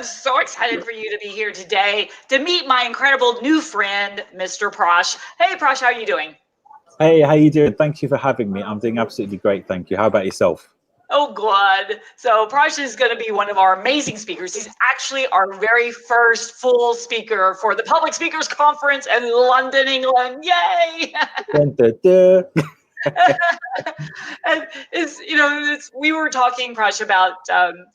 I'm so excited for you to be here today to meet my incredible new friend, Mr. Prosh. Hey, Prosh, how are you doing? Hey, how you doing? Thank you for having me. I'm doing absolutely great, thank you. How about yourself? Oh, good. So Prosh is going to be one of our amazing speakers. He's actually our very first full speaker for the Public Speakers Conference in London, England. Yay! Dun, dun, dun. And we were talking, Prash, about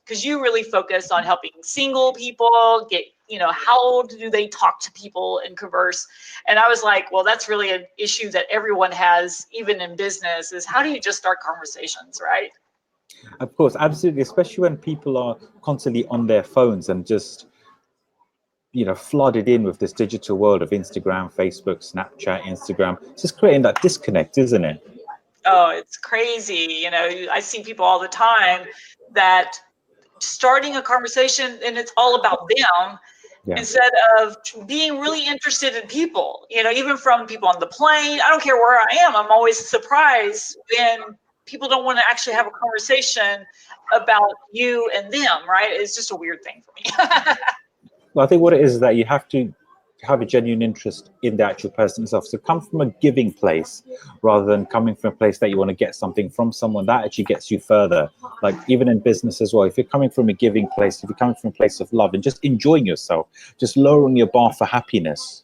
because you really focus on helping single people get, how do they talk to people and converse? And I was like, well, that's really an issue that everyone has, even in business, is how do you just start conversations, right? Of course, absolutely, especially when people are constantly on their phones and just, flooded in with this digital world of Instagram, Facebook, Snapchat, Instagram. It's just creating that disconnect, isn't it? Oh, it's crazy. I see people all the time that starting a conversation and it's all about them Yeah. instead of being really interested in people, even from people on the plane. I don't care where I am. I'm always surprised when people don't want to actually have a conversation about you and them, right? It's just a weird thing for me. Well, I think what it is that you have to have a genuine interest in the actual person itself. So come from a giving place rather than coming from a place that you want to get something from someone. That actually gets you further. Like even in business as well, if you're coming from a giving place, if you're coming from a place of love and just enjoying yourself, just lowering your bar for happiness,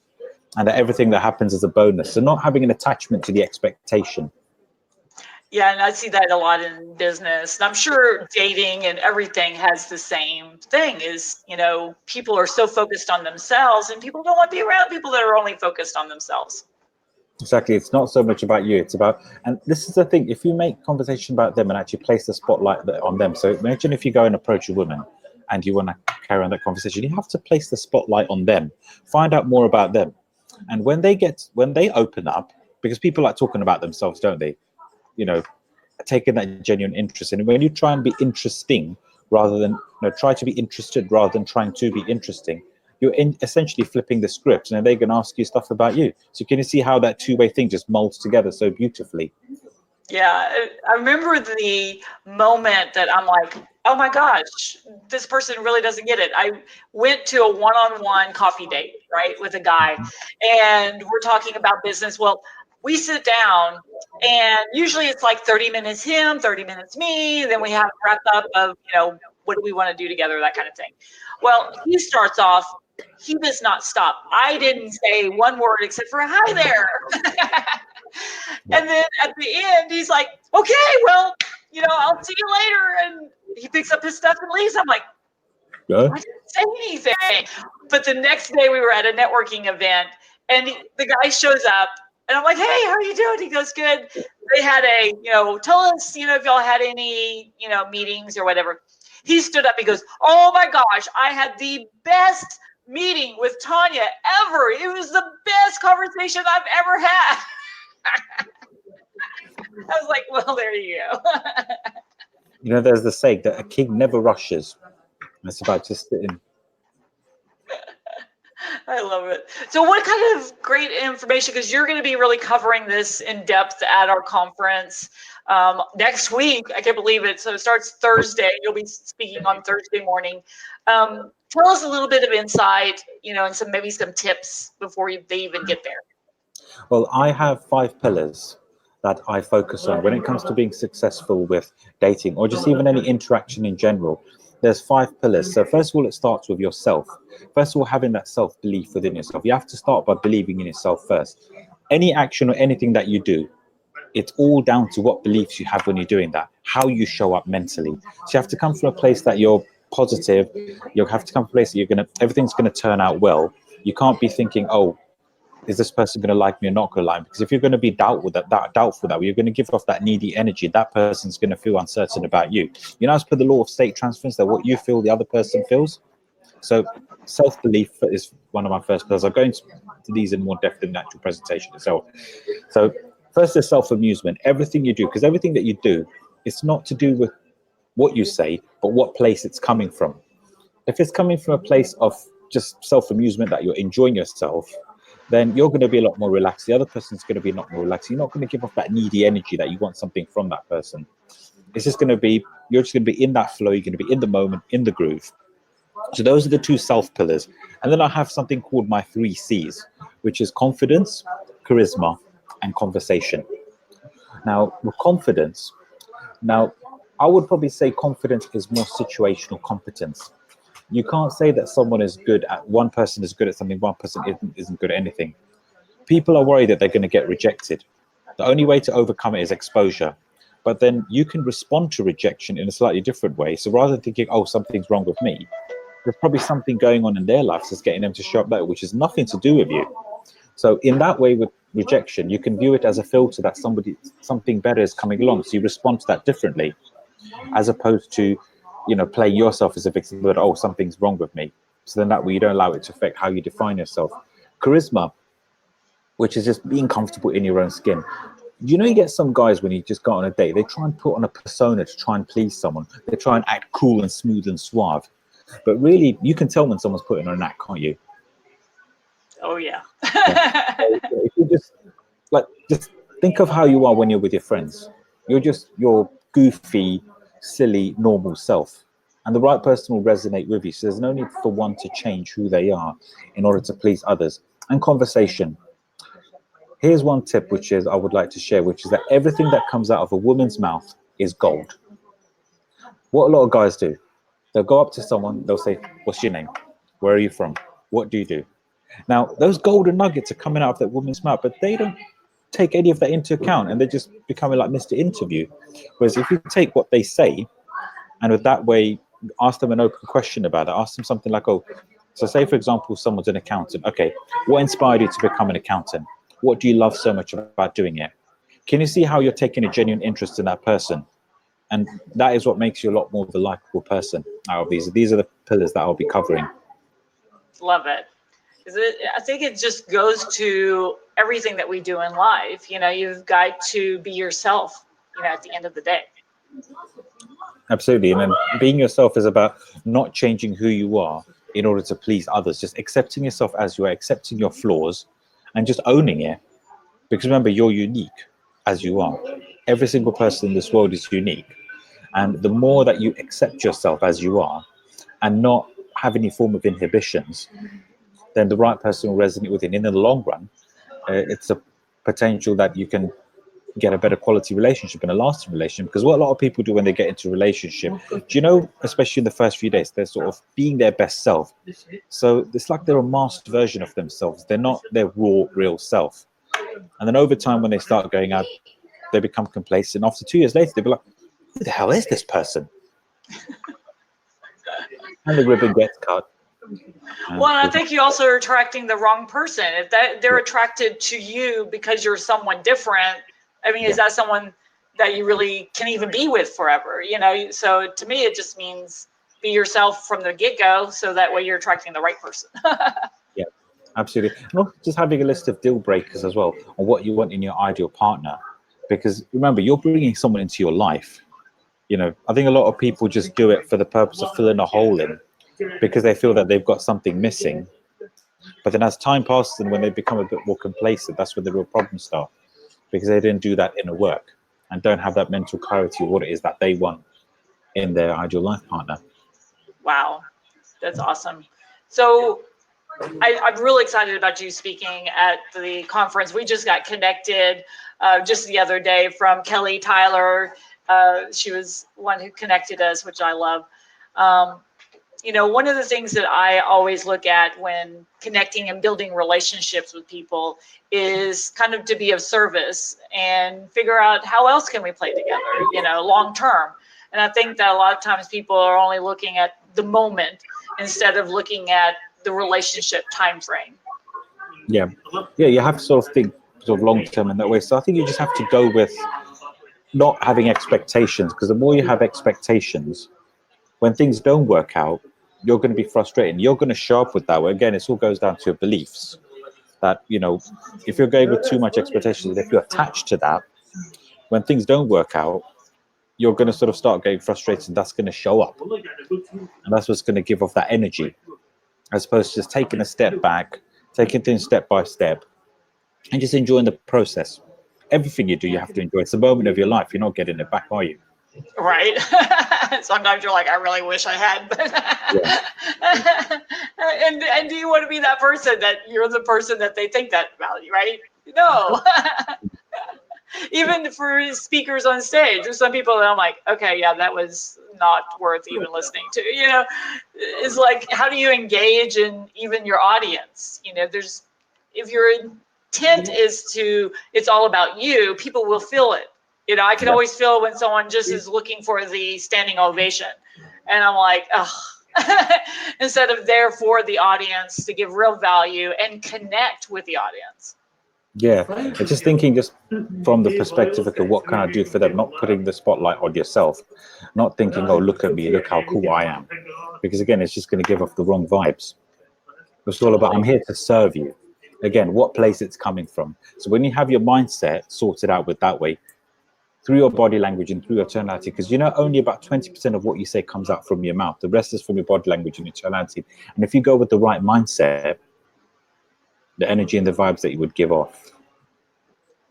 and that everything that happens is a bonus. So not having an attachment to the expectation. Yeah, and I see that a lot in business. And I'm sure dating and everything has the same thing is, people are so focused on themselves and people don't want to be around people that are only focused on themselves. Exactly. It's not so much about you. It's about, and this is the thing, if you make conversation about them and actually place the spotlight on them. So imagine if you go and approach a woman and you want to carry on that conversation, you have to place the spotlight on them, find out more about them. And when they open up, because people like talking about themselves, don't they? You know, taking that genuine interest in. And when you try and be interesting rather than, try to be interested rather than trying to be interesting, you're essentially flipping the script, and then they're going to ask you stuff about you. So can you see how that two-way thing just molds together so beautifully? Yeah, I remember the moment that I'm like, oh my gosh, this person really doesn't get it. I went to a one-on-one coffee date, right, with a guy, and we're talking about business. Well, we sit down, and usually it's like 30 minutes him, 30 minutes me. Then we have a wrap up of, what do we want to do together, that kind of thing. Well, he starts off, he does not stop. I didn't say one word except for hi there. And then at the end, he's like, okay, well, I'll see you later. And he picks up his stuff and leaves. I'm like, Yeah. I didn't say anything. But the next day we were at a networking event and the guy shows up and I'm like, hey, how are you doing? He goes, good. They had tell us, if y'all had any, meetings or whatever. He stood up. He goes, oh my gosh, I had the best meeting with Tonya ever. It was the best conversation I've ever had. I was like, well, there you go. There's the saying that a king never rushes. It's about just sitting. I love it. So what kind of great information, because you're going to be really covering this in depth at our conference next week. I can't believe it. So it starts Thursday. You'll be speaking on Thursday morning. Tell us a little bit of insight, and maybe some tips before they even get there. Well, I have 5 pillars that I focus on when it comes to being successful with dating or just even any interaction in general. There's 5 pillars. So first of all, it starts with yourself. First of all, having that self-belief within yourself. You have to start by believing in yourself first. Any action or anything that you do, it's all down to what beliefs you have when you're doing that, how you show up mentally. So you have to come from a place that you're positive. You have to come from a place that everything's going to turn out well. You can't be thinking, oh, is this person going to like me or not going to like me? Because if you're going to be doubtful that you're going to give off that needy energy, that person's going to feel uncertain about you. As per the law of state transference, that what you feel, the other person feels. So self-belief is one of my first pillars. I'll go into these in more depth in the actual presentation itself. So first is self-amusement. Everything you do, because everything that you do, it's not to do with what you say, but what place it's coming from. If it's coming from a place of just self-amusement, that you're enjoying yourself, then you're going to be a lot more relaxed. The other person's going to be a lot more relaxed. You're not going to give off that needy energy that you want something from that person. It's just going to be, you're just going to be in that flow. You're going to be in the moment, in the groove. So those are the two self pillars. And then I have something called my 3 C's, which is confidence, charisma, and conversation. Now, with confidence, now I would probably say confidence is more situational competence. You can't say that someone is good at one person is good at something, one person isn't good at anything. People are worried that they're going to get rejected. The only way to overcome it is exposure. But then you can respond to rejection in a slightly different way. So rather than thinking, oh, something's wrong with me, there's probably something going on in their lives that's getting them to show up better, which has nothing to do with you. So in that way, with rejection, you can view it as a filter that something better is coming along. So you respond to that differently, as opposed to, playing yourself as a victim, but oh, something's wrong with me. So then that way you don't allow it to affect how you define yourself. Charisma, which is just being comfortable in your own skin. You get some guys when you just go on a date, they try and put on a persona to try and please someone. They try and act cool and smooth and suave. But really, you can tell when someone's putting on an act, can't you? Oh, yeah. Yeah. So if you just think of how you are when you're with your friends. You're just your goofy, silly, normal self. And the right person will resonate with you. So there's no need for one to change who they are in order to please others. And conversation. Here's one tip which is I would like to share, which is that everything that comes out of a woman's mouth is gold. What a lot of guys do, they'll go up to someone, they'll say, what's your name? Where are you from? What do you do? Now, those golden nuggets are coming out of that woman's mouth, but they don't take any of that into account, and they're just becoming like Mr. Interview. Whereas if you take what they say, and with that way, ask them an open question about it, ask them something like, oh, so say, for example, someone's an accountant. Okay, what inspired you to become an accountant? What do you love so much about doing it? Can you see how you're taking a genuine interest in that person? And that is what makes you a lot more of a likable person out of these. These are the pillars that I'll be covering. Love it. I think it just goes to everything that we do in life. You've got to be yourself, at the end of the day. Absolutely. And then being yourself is about not changing who you are in order to please others, just accepting yourself as you are, accepting your flaws and just owning it. Because remember, you're unique as you are. Every single person in this world is unique. And the more that you accept yourself as you are and not have any form of inhibitions, then the right person will resonate with you. And in the long run, it's a potential that you can get a better quality relationship and a lasting relationship. Because what a lot of people do when they get into a relationship, especially in the first few days, they're sort of being their best self. So it's like they're a masked version of themselves. They're not their raw, real self. And then over time, when they start going out, they become complacent. After 2 years later, they'll be like, who the hell is this person? And the ribbon gets cut. Well, and I think you also are attracting the wrong person. If they're attracted to you because you're someone different, I mean, is that someone that you really can even be with forever? So to me, it just means be yourself from the get-go, so that way you're attracting the right person. Yeah, absolutely. And also just having a list of deal breakers as well on what you want in your ideal partner. Because remember, you're bringing someone into your life. I think a lot of people just do it for the purpose of filling a hole in because they feel that they've got something missing. But then as time passes and when they become a bit more complacent, that's where the real problems start, because they didn't do that inner work and don't have that mental clarity of what it is that they want in their ideal life partner. Wow, that's awesome. So I'm really excited about you speaking at the conference. We just got connected just the other day from Kelly Tyler. She was one who connected us, which I love. One of the things that I always look at when connecting and building relationships with people is kind of to be of service and figure out how else can we play together, long term. And I think that a lot of times people are only looking at the moment instead of looking at the relationship time frame. Yeah, you have to sort of think sort of long term in that way. So I think you just have to go with not having expectations, because the more you have expectations, when things don't work out, you're going to be frustrated. You're going to show up with that. Again, it all goes down to your beliefs. That if you're going with too much expectations, if you're attached to that, when things don't work out, you're going to sort of start getting frustrated. And that's going to show up, and that's what's going to give off that energy, as opposed to just taking a step back, taking things step by step, and just enjoying the process. Everything you do, you have to enjoy. It's a moment of your life. You're not getting it back, are you? Right. Sometimes you're like, I really wish I had. Yeah. And do you want to be that person that you're the person that they think that about you, right? No. Even for speakers on stage, there's some people that I'm like, okay, yeah, that was not worth even listening to. It's like, how do you engage in even your audience? If your intent is it's all about you, people will feel it. I can Yeah. always feel when someone just is looking for the standing ovation, and I'm like, ugh. Instead of there for the audience to give real value and connect with the audience. Yeah, and just thinking just from the perspective of what can I do for them, not putting the spotlight on yourself, not thinking, oh, look at me, look how cool I am. Because again, it's just going to give off the wrong vibes. It's all about, I'm here to serve you. Again, what place it's coming from. So when you have your mindset sorted out with that way, through your body language and through your tonality, because only about 20% of what you say comes out from your mouth. The rest is from your body language and your tonality. And if you go with the right mindset, the energy and the vibes that you would give off,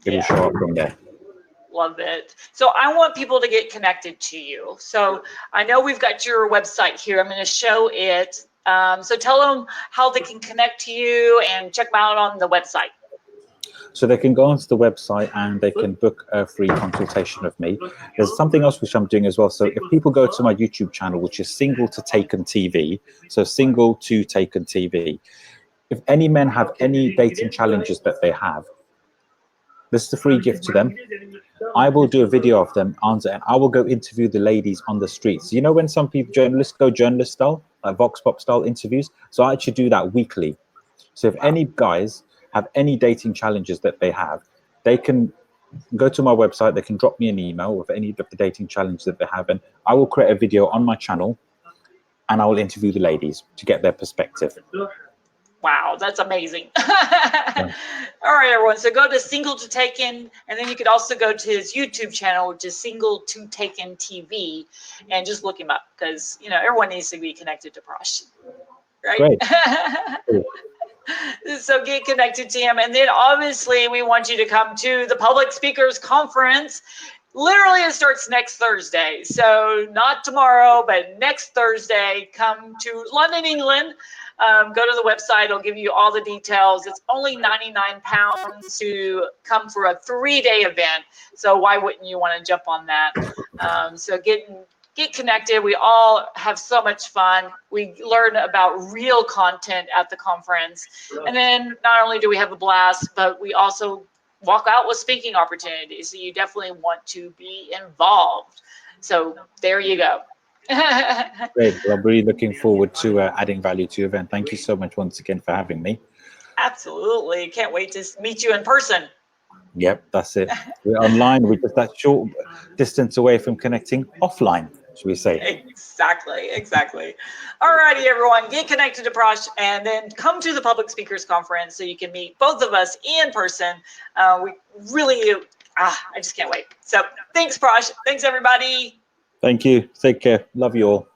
it will show up from there. Love it. So I want people to get connected to you. So I know we've got your website here. I'm going to show it. So tell them how they can connect to you and check them out on the website. So they can go onto the website and they can book a free consultation with me. There's something else which I'm doing as well. So if people go to my YouTube channel, which is Single to Taken TV, so Single to Taken TV, if any men have any dating challenges that they have, this is a free gift to them. I will do a video of them answer, and I will go interview the ladies on the streets. When some people, journalists go journalist style, like Vox Pop style interviews. So I actually do that weekly. So if any guys have any dating challenges that they have, they can go to my website. They can drop me an email with any of the dating challenges that they have, and I will create a video on my channel, and I will interview the ladies to get their perspective. Wow, that's amazing. All right, everyone. So go to Single to Taken, and then you could also go to his YouTube channel, which is Single to Taken TV, and just look him up because everyone needs to be connected to Prash, right? Great. So get connected to him, and then obviously we want you to come to the Public Speakers Conference. Literally, it starts next Thursday. So not tomorrow, but next Thursday. Come to London, England. Go to the website. It'll give you all the details. It's only £99 to come for a 3-day event. So why wouldn't you want to jump on that? So get connected. We all have so much fun. We learn about real content at the conference. And then not only do we have a blast, but we also walk out with speaking opportunities. So you definitely want to be involved. So there you go. Great. Well, I'm really looking forward to adding value to your event. Thank you so much once again for having me. Absolutely. Can't wait to meet you in person. Yep, that's it. We're online. We're just that short distance away from connecting offline, should we say. Exactly. All righty, everyone. Get connected to Prash and then come to the Public Speakers Conference so you can meet both of us in person. We really, I just can't wait. So thanks, Prash. Thanks, everybody. Thank you. Take care. Love you all.